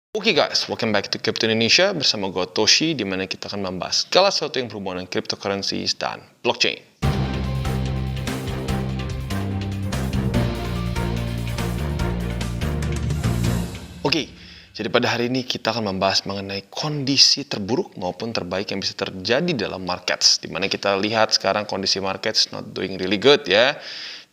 Oke guys, welcome back to Crypto Indonesia bersama gue Toshi, di mana kita akan membahas segala sesuatu yang berhubungan dengan cryptocurrencies dan blockchain. Oke, jadi pada hari ini kita akan membahas mengenai kondisi terburuk maupun terbaik yang bisa terjadi dalam markets, di mana kita lihat sekarang kondisi markets not doing really good ya,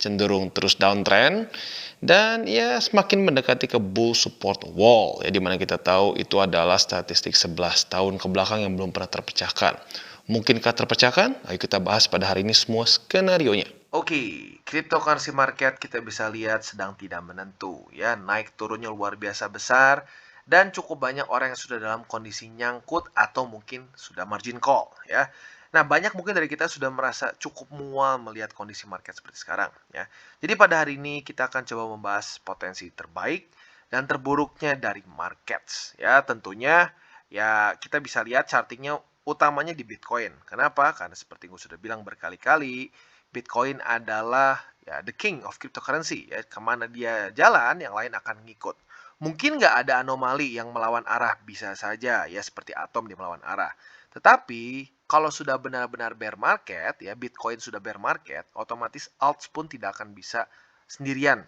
cenderung terus downtrend. Dan ya semakin mendekati ke bull support wall ya, dimana kita tahu itu adalah statistik 11 tahun ke belakang yang belum pernah terpecahkan. Mungkinkah terpecahkan? Ayo kita bahas pada hari ini semua skenario-nya. Oke, cryptocurrency market kita bisa lihat sedang tidak menentu ya, naik turunnya luar biasa besar dan cukup banyak orang yang sudah dalam kondisi nyangkut atau mungkin sudah margin call ya. Nah, banyak mungkin dari kita sudah merasa cukup mual melihat kondisi market seperti sekarang ya. Jadi pada hari ini kita akan coba membahas potensi terbaik dan terburuknya dari markets ya. Tentunya ya kita bisa lihat chartingnya utamanya di Bitcoin. Kenapa? Karena seperti gue sudah bilang berkali-kali, Bitcoin adalah ya the king of cryptocurrency ya, kemana dia jalan yang lain akan ngikut. Mungkin nggak ada anomali yang melawan arah, bisa saja ya seperti atom dia melawan arah. Tetapi kalau sudah benar-benar bear market ya, Bitcoin sudah bear market, otomatis alts pun tidak akan bisa sendirian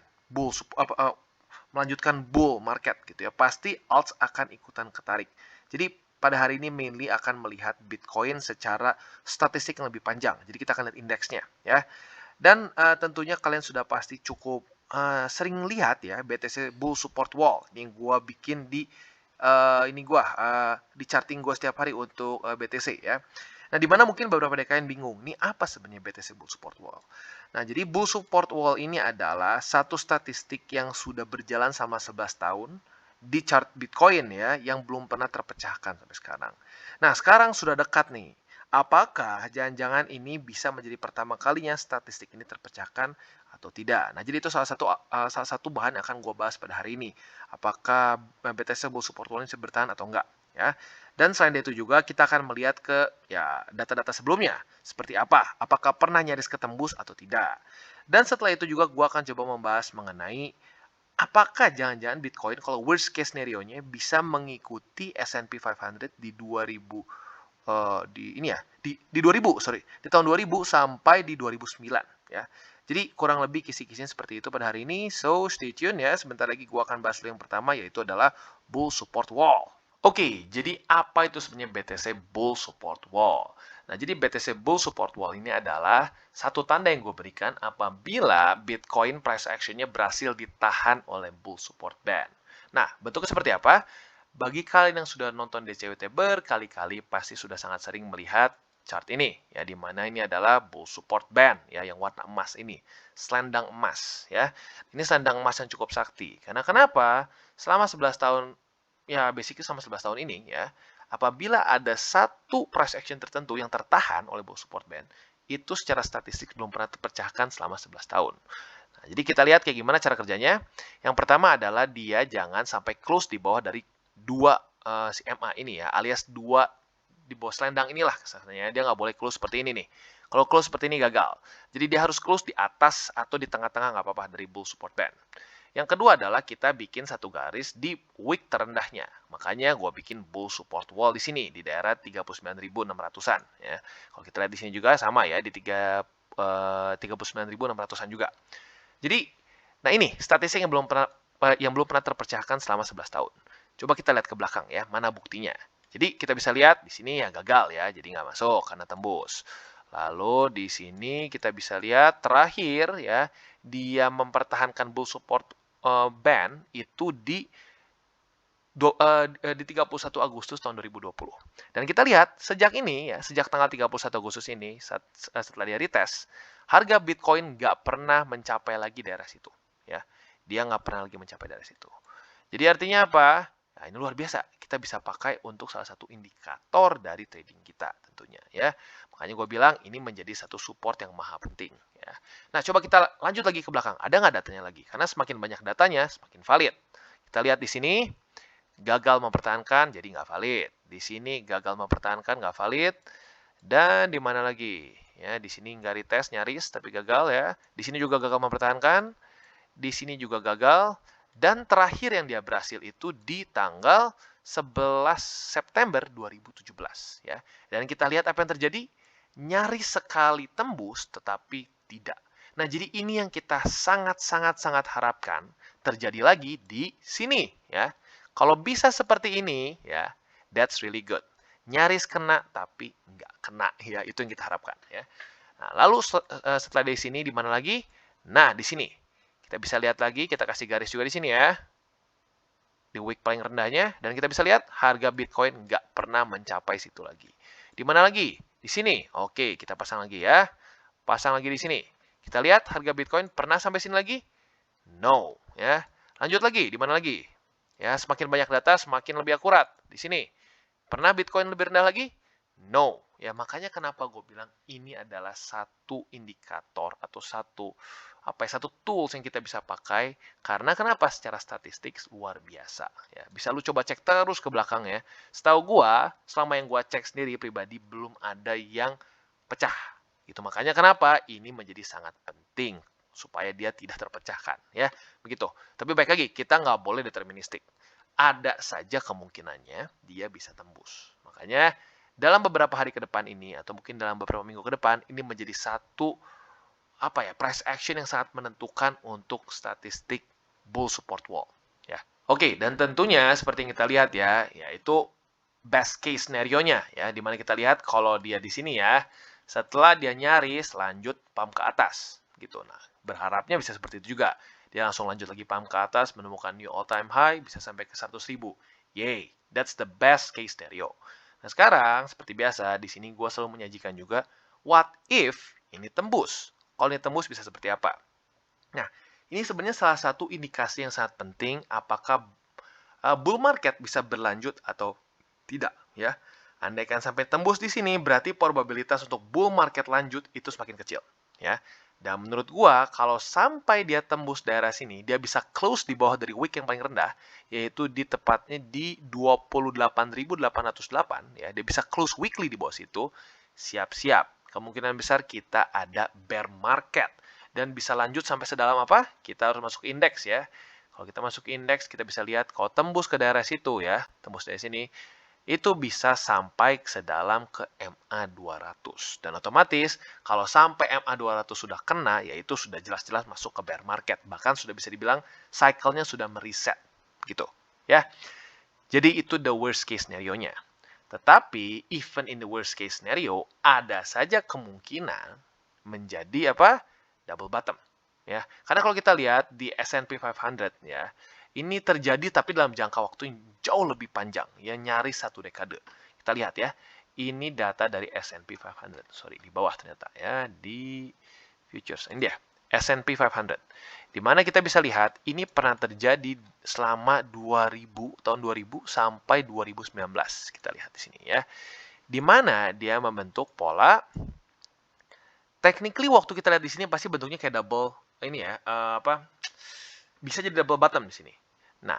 melanjutkan bull market gitu ya. Pasti alts akan ikutan ketarik. Jadi pada hari ini mainly akan melihat Bitcoin secara statistik yang lebih panjang. Jadi kita akan lihat indeksnya ya. Dan tentunya kalian sudah pasti cukup sering lihat ya BTC Bull Support Wall. Ini gua bikin di di charting gua setiap hari untuk BTC ya. Nah, di mana mungkin beberapa dari kalian bingung, nih apa sebenarnya BTC Bull Support Wall? Nah, jadi Bull Support Wall ini adalah satu statistik yang sudah berjalan selama 11 tahun di chart Bitcoin ya, yang belum pernah terpecahkan sampai sekarang. Nah, sekarang sudah dekat nih. Apakah jangan-jangan ini bisa menjadi pertama kalinya statistik ini terpecahkan atau tidak? Nah, jadi itu salah satu bahan yang akan gue bahas pada hari ini. Apakah BTC Bull Support Wall ini bisa bertahan atau enggak? Ya. Dan selain itu juga kita akan melihat ke ya data-data sebelumnya seperti apa, apakah pernah nyaris ketembus atau tidak. Dan setelah itu juga gue akan coba membahas mengenai apakah jangan-jangan Bitcoin kalau worst case scenario-nya bisa mengikuti S&P 500 di 2000 di 2000 sorry di tahun 2000 sampai di 2009 ya. Jadi kurang lebih kisi-kisinya seperti itu pada hari ini. So stay tune ya. Sebentar lagi gua akan bahas dulu yang pertama, yaitu adalah Bull Support Wall. Oke, jadi apa itu sebenarnya BTC Bull Support Wall? Nah, jadi BTC Bull Support Wall ini adalah satu tanda yang gue berikan apabila Bitcoin price action-nya berhasil ditahan oleh Bull Support Band. Nah, bentuknya seperti apa? Bagi kalian yang sudah nonton DCWT berkali-kali pasti sudah sangat sering melihat chart ini ya, di mana ini adalah bull support band ya, yang warna emas ini, selendang emas ya. Ini selendang emas yang cukup sakti. Karena kenapa? Selama 11 tahun ya, basically selama 11 tahun ini ya, apabila ada satu price action tertentu yang tertahan oleh bull support band, itu secara statistik belum pernah terpecahkan selama 11 tahun. Nah, jadi kita lihat kayak gimana cara kerjanya. Yang pertama adalah dia jangan sampai close di bawah dari dua si MA ini ya, alias dua di bawah selendang inilah kesannya. Dia nggak boleh close seperti ini nih. Kalau close seperti ini gagal. Jadi dia harus close di atas atau di tengah-tengah nggak apa-apa dari bull support band. Yang kedua adalah kita bikin satu garis di wick terendahnya. Makanya gue bikin bull support wall di sini di daerah 39.600-an ya. Kalau kita lihat di sini juga sama ya, di 39.600-an juga. Jadi, nah ini statistik yang belum pernah terpecahkan selama 11 tahun. Coba kita lihat ke belakang ya, mana buktinya. Jadi kita bisa lihat di sini ya gagal ya, jadi nggak masuk karena tembus. Lalu di sini kita bisa lihat terakhir ya, dia mempertahankan bull support band itu di 31 Agustus tahun 2020. Dan kita lihat sejak ini ya, sejak tanggal 31 Agustus ini, setelah dia retest, harga Bitcoin nggak pernah mencapai lagi daerah situ. Ya, dia nggak pernah lagi mencapai daerah situ. Jadi artinya apa? Nah, ini luar biasa. Kita bisa pakai untuk salah satu indikator dari trading kita tentunya ya. Makanya gue bilang ini menjadi satu support yang maha penting ya. Nah, coba kita lanjut lagi ke belakang. Ada nggak datanya lagi? Karena semakin banyak datanya, semakin valid. Kita lihat di sini, gagal mempertahankan, jadi nggak valid. Di sini gagal mempertahankan, nggak valid. Dan di mana lagi? Ya, di sini nggak retest, nyaris, tapi gagal ya. Di sini juga gagal mempertahankan. Di sini juga gagal. Dan terakhir yang dia berhasil itu di tanggal 11 September 2017 ya. Dan kita lihat apa yang terjadi, nyaris sekali tembus tetapi tidak. Nah, jadi ini yang kita sangat harapkan terjadi lagi di sini ya. Kalau bisa seperti ini ya, that's really good. Nyaris kena tapi nggak kena ya, itu yang kita harapkan ya. Nah, lalu setelah dari sini di mana lagi? Nah, di sini. Kita bisa lihat lagi, kita kasih garis juga di sini ya. Di week paling rendahnya, dan kita bisa lihat harga Bitcoin nggak pernah mencapai situ lagi. Di mana lagi? Di sini. Oke, kita pasang lagi ya. Pasang lagi di sini. Kita lihat harga Bitcoin pernah sampai sini lagi? No. Ya. Lanjut lagi, di mana lagi? Ya, semakin banyak data, semakin lebih akurat. Di sini. Pernah Bitcoin lebih rendah lagi? No. Ya, makanya kenapa gue bilang ini adalah satu indikator atau satu tools yang kita bisa pakai. Karena kenapa? Secara statistik luar biasa. Ya, bisa lu coba cek terus ke belakang ya. Setahu gue, selama yang gue cek sendiri pribadi belum ada yang pecah. Itu makanya kenapa ini menjadi sangat penting supaya dia tidak terpecahkan ya. Begitu. Tapi baik lagi, kita nggak boleh deterministik. Ada saja kemungkinannya dia bisa tembus. Makanya dalam beberapa hari ke depan ini atau mungkin dalam beberapa minggu ke depan ini menjadi satu price action yang sangat menentukan untuk statistik bull support wall ya. Oke, dan tentunya seperti yang kita lihat ya, yaitu best case scenario-nya ya, di mana kita lihat kalau dia di sini ya, setelah dia nyaris lanjut pump ke atas gitu. Nah, berharapnya bisa seperti itu juga. Dia langsung lanjut lagi pump ke atas, menemukan new all time high, bisa sampai ke 100.000. Yay, that's the best case scenario. Nah, sekarang seperti biasa di sini gue selalu menyajikan juga what if ini tembus. Kalau ini tembus bisa seperti apa? Nah, ini sebenarnya salah satu indikasi yang sangat penting apakah bull market bisa berlanjut atau tidak ya. Andaikan sampai tembus di sini berarti probabilitas untuk bull market lanjut itu semakin kecil ya. Dan menurut gua kalau sampai dia tembus daerah sini dia bisa close di bawah dari wick yang paling rendah yaitu di tepatnya di 28.808 ya. Dia bisa close weekly di bawah situ. Siap-siap. Kemungkinan besar kita ada bear market dan bisa lanjut sampai sedalam apa? Kita harus masuk indeks ya. Kalau kita masuk indeks kita bisa lihat kalau tembus ke daerah situ ya, tembus dari sini itu bisa sampai sedalam ke MA200. Dan otomatis, kalau sampai MA200 sudah kena, yaitu sudah jelas-jelas masuk ke bear market. Bahkan sudah bisa dibilang cycle-nya sudah mereset. Gitu. Ya. Jadi itu the worst case scenario-nya. Tetapi, even in the worst case scenario, ada saja kemungkinan menjadi double bottom. Ya. Karena kalau kita lihat di S&P 500 ya, ini terjadi tapi dalam jangka waktu yang jauh lebih panjang, ya nyaris 1 dekade. Kita lihat ya, ini data dari S&P 500. Sorry, di bawah ternyata ya, di futures. Ini dia, S&P 500. Di mana kita bisa lihat, ini pernah terjadi selama tahun 2000 sampai 2019. Kita lihat di sini ya. Di mana dia membentuk pola, technically waktu kita lihat di sini pasti bentuknya kayak double, ini ya, bisa jadi double bottom di sini. Nah,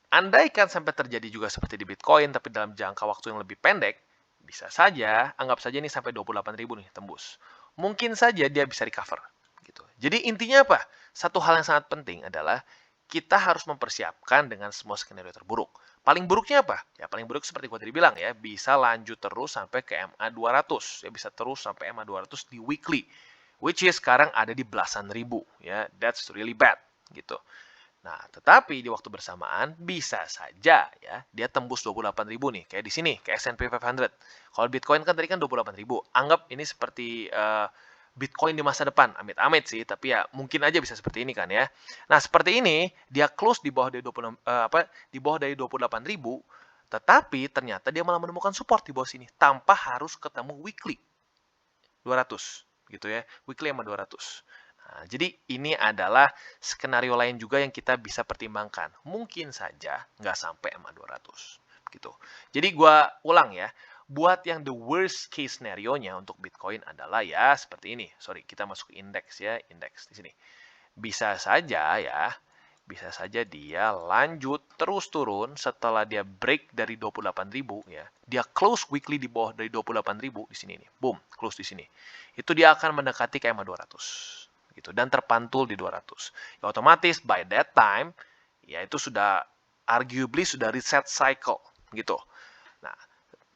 andaikan sampai terjadi juga seperti di Bitcoin, tapi dalam jangka waktu yang lebih pendek, bisa saja, anggap saja ini sampai 28.000 nih, tembus. Mungkin saja dia bisa recover. Gitu. Jadi intinya apa? Satu hal yang sangat penting adalah kita harus mempersiapkan dengan semua skenario terburuk. Paling buruknya apa? Ya paling buruk seperti gue tadi bilang ya, bisa lanjut terus sampai ke MA200. Ya bisa terus sampai MA200 di weekly. Which is sekarang ada di belasan ribu. Ya, that's really bad. Gitu. Nah, tetapi di waktu bersamaan bisa saja ya dia tembus 28.000 nih, kayak di sini, kayak S&P 500. Kalau Bitcoin kan tadi kan 28.000. Anggap ini seperti Bitcoin di masa depan. Amit-amit sih, tapi ya mungkin aja bisa seperti ini kan ya. Nah, seperti ini dia close di bawah dari 28.000, tetapi ternyata dia malah menemukan support di bawah sini tanpa harus ketemu weekly 200 gitu ya. Weekly sama 200. Nah, jadi ini adalah skenario lain juga yang kita bisa pertimbangkan. Mungkin saja nggak sampai MA200. Gitu. Jadi gue ulang ya, buat yang the worst case scenario-nya untuk Bitcoin adalah ya seperti ini. Sorry, kita masuk ke indeks ya, indeks di sini. Bisa saja dia lanjut terus turun setelah dia break dari 28.000 ya. Dia close weekly di bawah dari 28.000 di sini nih. Boom, close di sini. Itu dia akan mendekati ke MA200 gitu dan terpantul di 200. Ya, otomatis by that time ya itu sudah arguably sudah reset cycle gitu. Nah,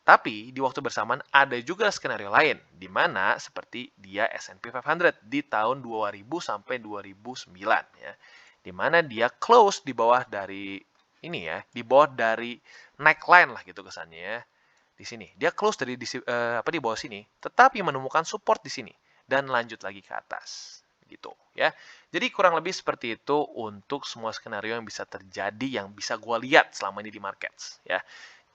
tapi di waktu bersamaan ada juga skenario lain di mana seperti dia S&P 500 di tahun 2000 sampai 2009 ya. Di mana dia close di bawah dari ini ya, di bawah dari neckline lah gitu kesannya ya. Di sini. Dia close dari di bawah sini, tetapi menemukan support di sini dan lanjut lagi ke atas gitu ya. Jadi kurang lebih seperti itu untuk semua skenario yang bisa terjadi yang bisa gue lihat selama ini di markets ya.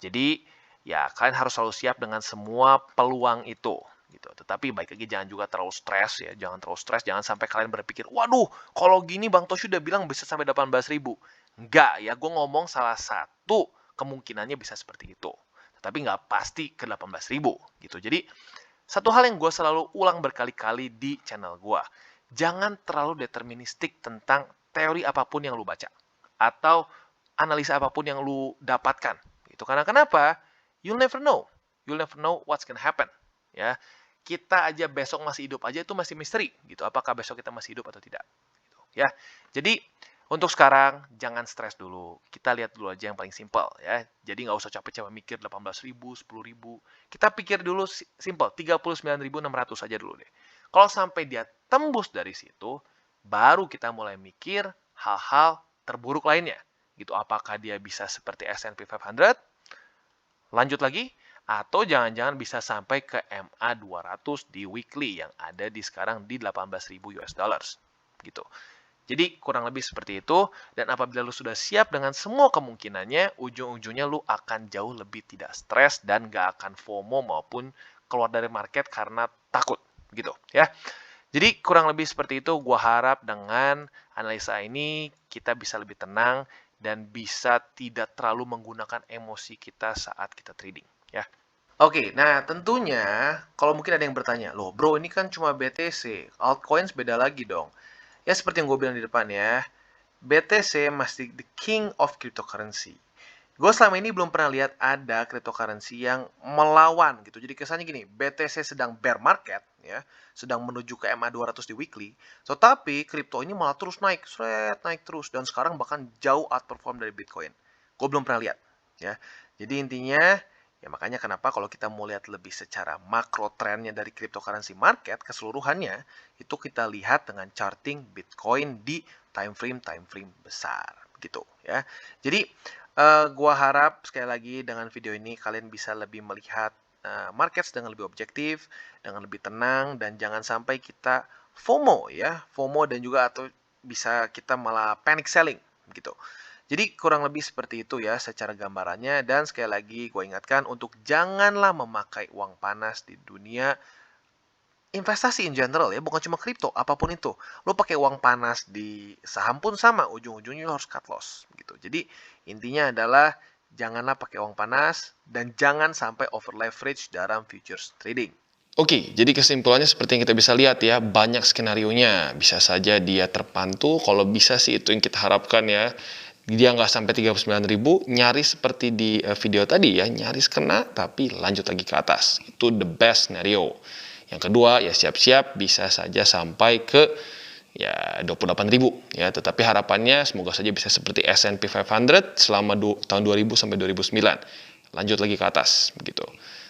Jadi ya kalian harus selalu siap dengan semua peluang itu gitu. Tetapi baik lagi jangan juga terlalu stres ya, jangan terlalu stres, jangan sampai kalian berpikir, waduh kalau gini Bang Toshi udah bilang bisa sampai 18.000. Enggak ya, gue ngomong salah satu kemungkinannya bisa seperti itu. Tetapi nggak pasti ke 18.000 gitu. Jadi satu hal yang gue selalu ulang berkali-kali di channel gue, jangan terlalu deterministik tentang teori apapun yang lu baca atau analisa apapun yang lu dapatkan. Gitu. Karena kenapa? You'll never know. You'll never know what's gonna happen. Ya, kita aja besok masih hidup aja itu masih misteri. Gitu. Apakah besok kita masih hidup atau tidak? Gitu. Ya, jadi untuk sekarang jangan stres dulu. Kita lihat dulu aja yang paling simpel ya. Jadi nggak usah capek-capek mikir 18.000, 10.000. Kita pikir dulu simpel 39.600 aja dulu deh. Kalau sampai dia tembus dari situ, baru kita mulai mikir hal-hal terburuk lainnya. Gitu, apakah dia bisa seperti S&P 500? Lanjut lagi, atau jangan-jangan bisa sampai ke MA 200 di weekly yang ada di sekarang di 18.000 US dollars. Gitu. Jadi kurang lebih seperti itu, dan apabila lu sudah siap dengan semua kemungkinannya, ujung-ujungnya lu akan jauh lebih tidak stres dan gak akan FOMO maupun keluar dari market karena takut. Gitu ya. Jadi kurang lebih seperti itu, gua harap dengan analisa ini kita bisa lebih tenang dan bisa tidak terlalu menggunakan emosi kita saat kita trading ya. Oke, nah tentunya kalau mungkin ada yang bertanya, loh bro ini kan cuma BTC, altcoins beda lagi dong. Ya seperti yang gue bilang di depan ya, BTC masih the king of cryptocurrency. Gue selama ini belum pernah lihat ada cryptocurrency yang melawan gitu. Jadi kesannya gini, BTC sedang bear market ya, sedang menuju ke MA 200 di weekly. Tapi kripto ini malah terus naik, naik terus dan sekarang bahkan jauh outperform dari Bitcoin. Gue belum pernah lihat ya. Jadi intinya ya makanya kenapa kalau kita mau lihat lebih secara makro trennya dari cryptocurrency market keseluruhannya, itu kita lihat dengan charting Bitcoin di time frame besar gitu ya. Jadi gua harap sekali lagi dengan video ini kalian bisa lebih melihat markets dengan lebih objektif, dengan lebih tenang, dan jangan sampai kita FOMO ya, FOMO dan juga atau bisa kita malah panic selling gitu. Jadi kurang lebih seperti itu ya secara gambarannya, dan sekali lagi gue ingatkan untuk janganlah memakai uang panas di dunia investasi in general ya, bukan cuma kripto, apapun itu. Lo pakai uang panas di saham pun sama, ujung-ujungnya lo harus cut loss gitu. Jadi intinya adalah janganlah pakai uang panas dan jangan sampai over leverage dalam futures trading. Oke, jadi kesimpulannya seperti yang kita bisa lihat ya, banyak skenarionya. Bisa saja dia terpantul, kalau bisa sih itu yang kita harapkan ya. Dia nggak sampai 39.000, nyaris seperti di video tadi ya, nyaris kena tapi lanjut lagi ke atas. Itu the best scenario. Yang kedua ya siap-siap bisa saja sampai ke ya 28.000 ya, tetapi harapannya semoga saja bisa seperti S&P 500 selama tahun 2000 sampai 2009. Lanjut lagi ke atas begitu.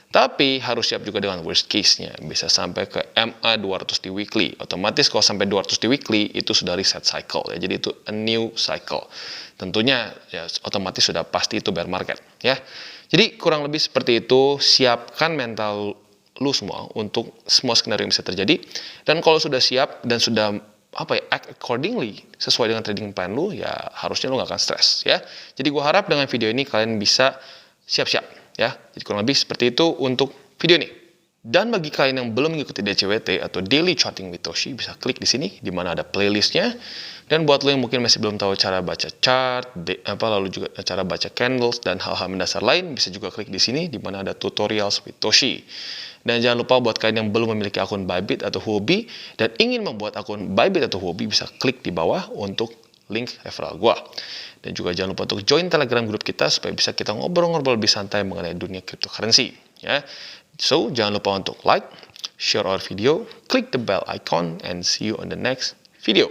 Tapi harus siap juga dengan worst case-nya, bisa sampai ke MA 200 di weekly. Otomatis kalau sampai 200 di weekly itu sudah reset cycle ya. Jadi itu a new cycle. Tentunya ya otomatis sudah pasti itu bear market ya. Jadi kurang lebih seperti itu, siapkan mental lu semua untuk semua skenario yang bisa terjadi, dan kalau sudah siap dan sudah act accordingly sesuai dengan trading plan lu ya, harusnya lu gak akan stres ya. Jadi gue harap dengan video ini kalian bisa siap-siap ya. Jadi kurang lebih seperti itu untuk video ini. Dan bagi kalian yang belum mengikuti DCWT atau Daily Charting with Toshi, bisa klik di sini di mana ada playlistnya. Dan buat lo yang mungkin masih belum tahu cara baca chart, lalu juga cara baca candles dan hal-hal mendasar lain, bisa juga klik di sini di mana ada tutorials with Toshi. Dan jangan lupa buat kalian yang belum memiliki akun Bybit atau Huobi dan ingin membuat akun Bybit atau Huobi, bisa klik di bawah untuk link referral gua. Dan juga jangan lupa untuk join Telegram grup kita supaya bisa kita ngobrol-ngobrol lebih santai mengenai dunia cryptocurrency ya. So, jangan lupa untuk like, share our video, click the bell icon, and see you on the next video.